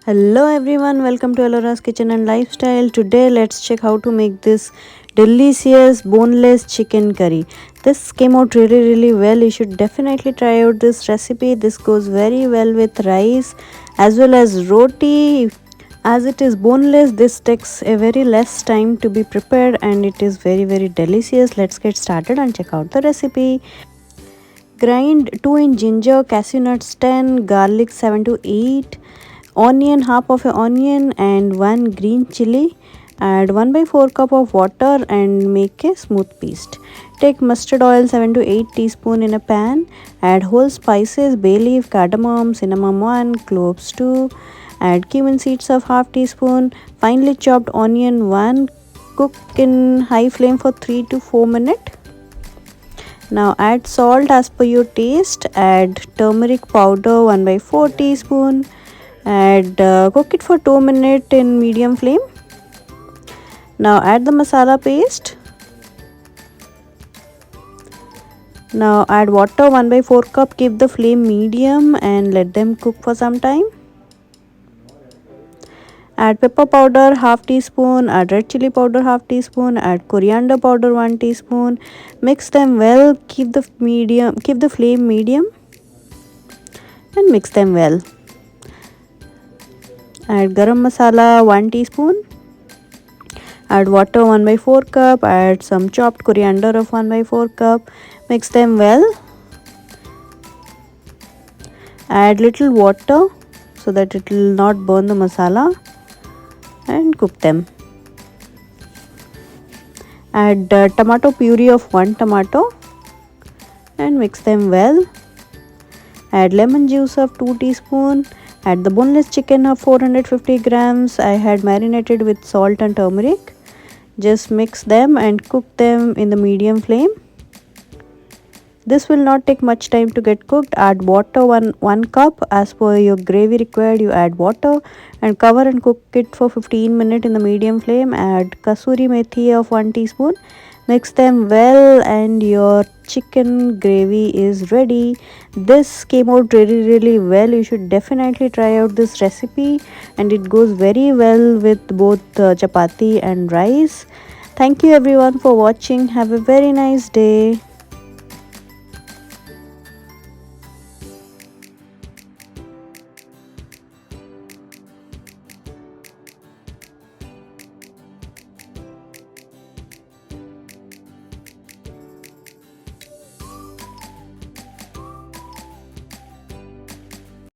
Hello everyone, welcome to Alora's Kitchen and Lifestyle. Today let's check how to make this delicious boneless chicken curry. This came out really well. You should definitely try out this recipe. This goes very well with rice as well as roti. As it is boneless, this takes a very less time to be prepared and it is very delicious. Let's get started and check out the recipe. Grind 2 inch ginger, cashew nuts 10, garlic 7 to 8, onion half of an onion and 1 green chili. Add 1 by 4 cup of water and make a smooth paste. Take mustard oil 7 to 8 teaspoon in a pan. Add whole spices, bay leaf, cardamom, cinnamon 1, cloves 2. Add cumin seeds of half teaspoon, finely chopped onion 1. Cook in high flame for 3 to 4 minutes. Now add salt as per your taste. Add turmeric powder 1 by 4 teaspoon. Add cook it for 2 minutes in medium flame. Now add the masala paste. Now add water 1 by 4 cup. Keep the flame medium and let them cook for some time. Add pepper powder half teaspoon, add red chili powder half teaspoon, add coriander powder 1 teaspoon. Mix them well. Keep the flame medium and mix them well. Add garam masala 1 teaspoon. Add water 1 by 4 cup. Add some chopped coriander of 1 by 4 cup. Mix them well. Add little water so that it will not burn the masala and cook them. Add tomato puree of 1 tomato and mix them well. Add lemon juice of 2 teaspoon. Add the boneless chicken of 450 grams. I had marinated with salt and turmeric. Just mix them and cook them in the medium flame. This will not take much time to get cooked. Add water 1 cup. As per your gravy required, you add water and cover and cook it for 15 minutes in the medium flame. Add kasuri methi of 1 teaspoon. Mix them well and your chicken gravy is ready. This came out really well. You should definitely try out this recipe and it goes very well with both chapati and rice. Thank you everyone for watching. Have a very nice day.